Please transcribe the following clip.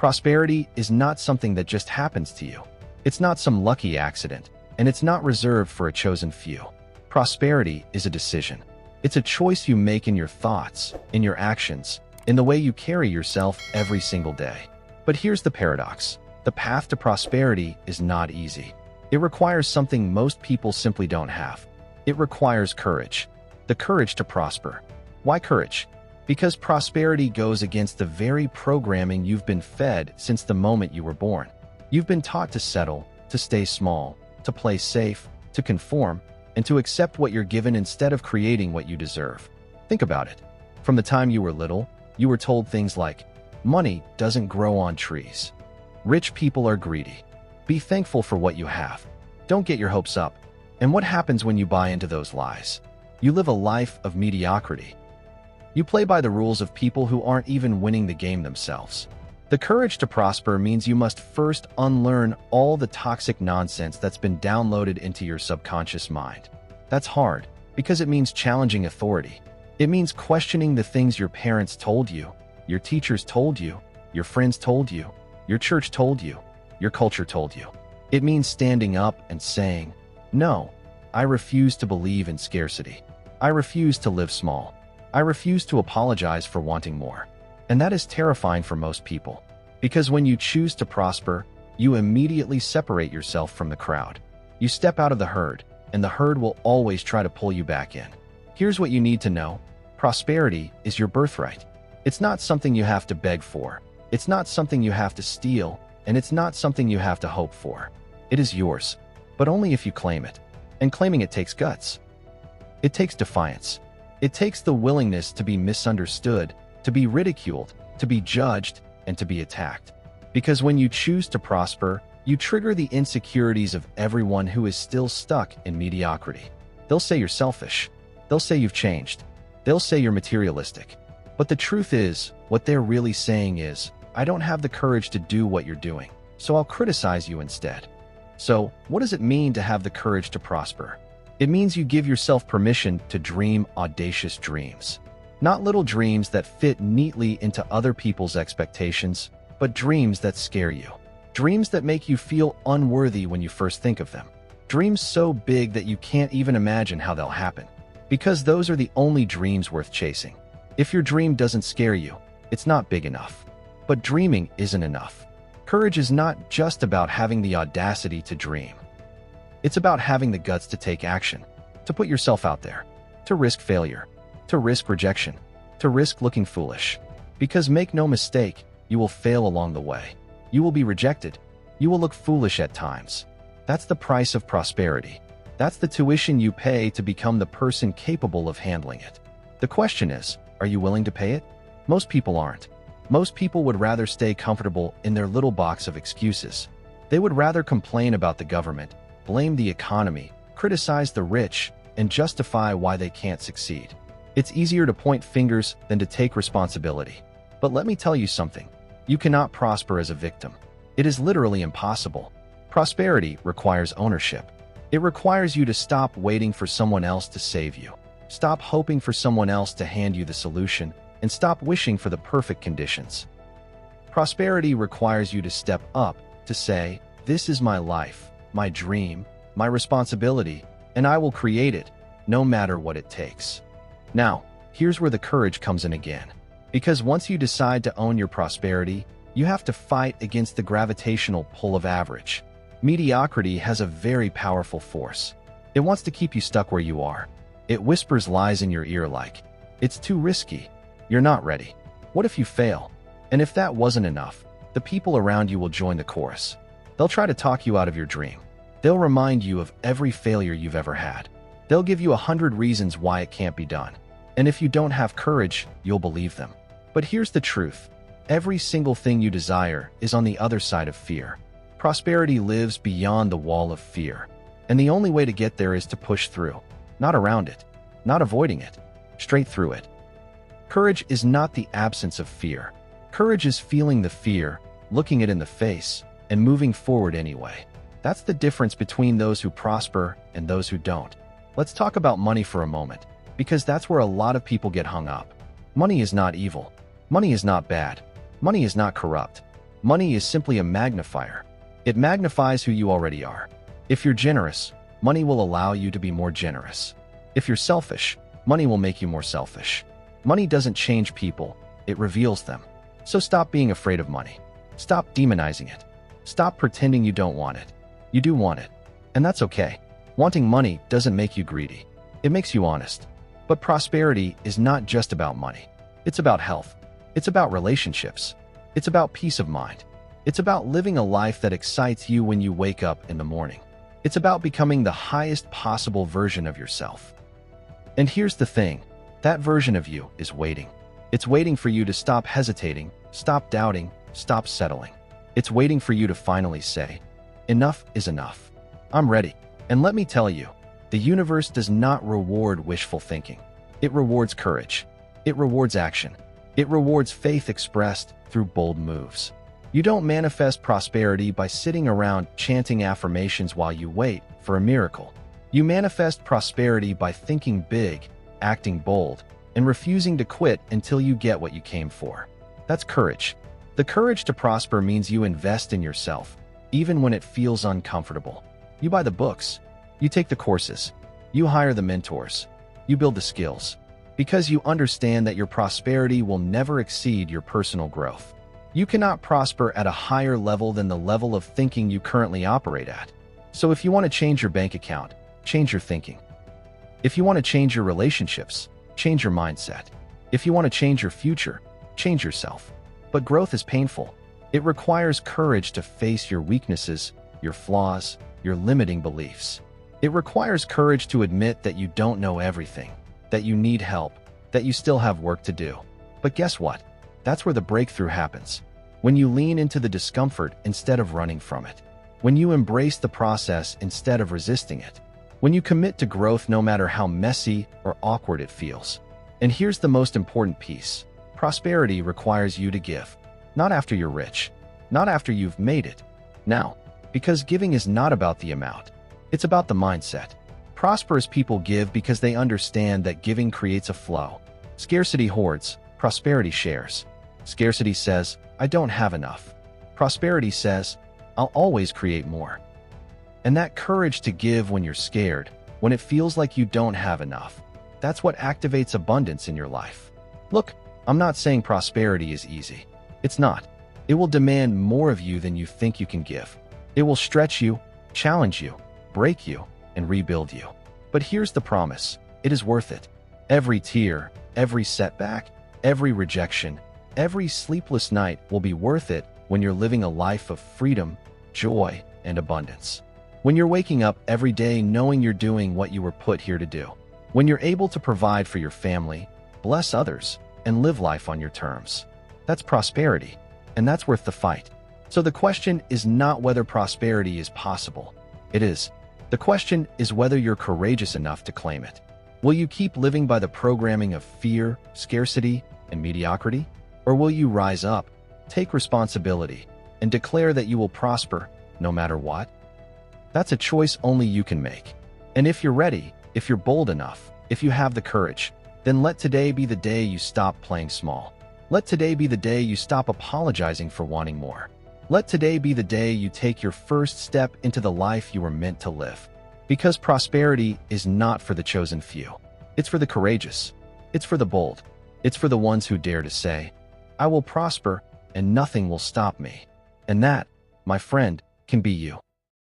Prosperity is not something that just happens to you. It's not some lucky accident, and it's not reserved for a chosen few. Prosperity is a decision. It's a choice you make in your thoughts, in your actions, in the way you carry yourself every single day. But here's the paradox. The path to prosperity is not easy. It requires something most people simply don't have. It requires courage. The courage to prosper. Why courage? Because prosperity goes against the very programming you've been fed since the moment you were born. You've been taught to settle, to stay small, to play safe, to conform, and to accept what you're given instead of creating what you deserve. Think about it. From the time you were little, you were told things like, money doesn't grow on trees. Rich people are greedy. Be thankful for what you have. Don't get your hopes up. And what happens when you buy into those lies? You live a life of mediocrity. You play by the rules of people who aren't even winning the game themselves. The courage to prosper means you must first unlearn all the toxic nonsense that's been downloaded into your subconscious mind. That's hard, because it means challenging authority. It means questioning the things your parents told you, your teachers told you, your friends told you, your church told you, your culture told you. It means standing up and saying, no, I refuse to believe in scarcity. I refuse to live small. I refuse to apologize for wanting more. And that is terrifying for most people, because when you choose to prosper, you immediately separate yourself from the crowd. You step out of the herd, and the herd will always try to pull you back in. Here's what you need to know. Prosperity is your birthright. It's not something you have to beg for. It's not something you have to steal, and it's not something you have to hope for. It is yours, but only if you claim it. And claiming it takes guts. It takes defiance. It takes the willingness to be misunderstood, to be ridiculed, to be judged, and to be attacked. Because when you choose to prosper, you trigger the insecurities of everyone who is still stuck in mediocrity. They'll say you're selfish. They'll say you've changed. They'll say you're materialistic. But the truth is, what they're really saying is, I don't have the courage to do what you're doing, so I'll criticize you instead. So, what does it mean to have the courage to prosper? It means you give yourself permission to dream audacious dreams. Not little dreams that fit neatly into other people's expectations, but dreams that scare you. Dreams that make you feel unworthy when you first think of them. Dreams so big that you can't even imagine how they'll happen. Because those are the only dreams worth chasing. If your dream doesn't scare you, it's not big enough. But dreaming isn't enough. Courage is not just about having the audacity to dream. It's about having the guts to take action, to put yourself out there, to risk failure, to risk rejection, to risk looking foolish. Because make no mistake, you will fail along the way. You will be rejected. You will look foolish at times. That's the price of prosperity. That's the tuition you pay to become the person capable of handling it. The question is, are you willing to pay it? Most people aren't. Most people would rather stay comfortable in their little box of excuses. They would rather complain about the government, blame the economy, criticize the rich, and justify why they can't succeed. It's easier to point fingers than to take responsibility. But let me tell you something. You cannot prosper as a victim. It is literally impossible. Prosperity requires ownership. It requires you to stop waiting for someone else to save you. Stop hoping for someone else to hand you the solution, and stop wishing for the perfect conditions. Prosperity requires you to step up, to say, this is my life, my dream, my responsibility, and I will create it, no matter what it takes. Now, here's where the courage comes in again. Because once you decide to own your prosperity, you have to fight against the gravitational pull of average. Mediocrity has a very powerful force. It wants to keep you stuck where you are. It whispers lies in your ear like, it's too risky. You're not ready. What if you fail? And if that wasn't enough, the people around you will join the chorus. They'll try to talk you out of your dream. They'll remind you of every failure you've ever had. They'll give you 100 reasons why it can't be done. And if you don't have courage, you'll believe them. But here's the truth. Every single thing you desire is on the other side of fear. Prosperity lives beyond the wall of fear. And the only way to get there is to push through. Not around it. Not avoiding it. Straight through it. Courage is not the absence of fear. Courage is feeling the fear, looking it in the face, and moving forward anyway. That's the difference between those who prosper and those who don't. Let's talk about money for a moment, because that's where a lot of people get hung up. Money is not evil. Money is not bad. Money is not corrupt. Money is simply a magnifier. It magnifies who you already are. If you're generous, money will allow you to be more generous. If you're selfish, money will make you more selfish. Money doesn't change people, it reveals them. So stop being afraid of money. Stop demonizing it. Stop pretending you don't want it. You do want it, and that's okay. Wanting money doesn't make you greedy. It makes you honest. But prosperity is not just about money. It's about health. It's about relationships. It's about peace of mind. It's about living a life that excites you when you wake up in the morning. It's about becoming the highest possible version of yourself. And here's the thing, that version of you is waiting. It's waiting for you to stop hesitating, stop doubting, stop settling. It's waiting for you to finally say, enough is enough. I'm ready. And let me tell you, the universe does not reward wishful thinking. It rewards courage. It rewards action. It rewards faith expressed through bold moves. You don't manifest prosperity by sitting around chanting affirmations while you wait for a miracle. You manifest prosperity by thinking big, acting bold, and refusing to quit until you get what you came for. That's courage. The courage to prosper means you invest in yourself, even when it feels uncomfortable. You buy the books. You take the courses. You hire the mentors. You build the skills. Because you understand that your prosperity will never exceed your personal growth. You cannot prosper at a higher level than the level of thinking you currently operate at. So if you want to change your bank account, change your thinking. If you want to change your relationships, change your mindset. If you want to change your future, change yourself. But growth is painful. It requires courage to face your weaknesses, your flaws, your limiting beliefs. It requires courage to admit that you don't know everything, that you need help, that you still have work to do. But guess what? That's where the breakthrough happens. When you lean into the discomfort instead of running from it. When you embrace the process instead of resisting it. When you commit to growth no matter how messy or awkward it feels. And here's the most important piece. Prosperity requires you to give. Not after you're rich. Not after you've made it. Now. Because giving is not about the amount. It's about the mindset. Prosperous people give because they understand that giving creates a flow. Scarcity hoards, prosperity shares. Scarcity says, I don't have enough. Prosperity says, I'll always create more. And that courage to give when you're scared, when it feels like you don't have enough, that's what activates abundance in your life. Look, I'm not saying prosperity is easy. It's not. It will demand more of you than you think you can give. It will stretch you, challenge you, break you, and rebuild you. But here's the promise. It is worth it. Every tear, every setback, every rejection, every sleepless night will be worth it when you're living a life of freedom, joy, and abundance. When you're waking up every day knowing you're doing what you were put here to do. When you're able to provide for your family, bless others, and live life on your terms. That's prosperity, and that's worth the fight. So the question is not whether prosperity is possible. It is. The question is whether you're courageous enough to claim it. Will you keep living by the programming of fear, scarcity, and mediocrity? Or will you rise up, take responsibility, and declare that you will prosper no matter what? That's a choice only you can make. And if you're ready, if you're bold enough, if you have the courage, then let today be the day you stop playing small. Let today be the day you stop apologizing for wanting more. Let today be the day you take your first step into the life you were meant to live. Because prosperity is not for the chosen few. It's for the courageous. It's for the bold. It's for the ones who dare to say, I will prosper and nothing will stop me. And that, my friend, can be you.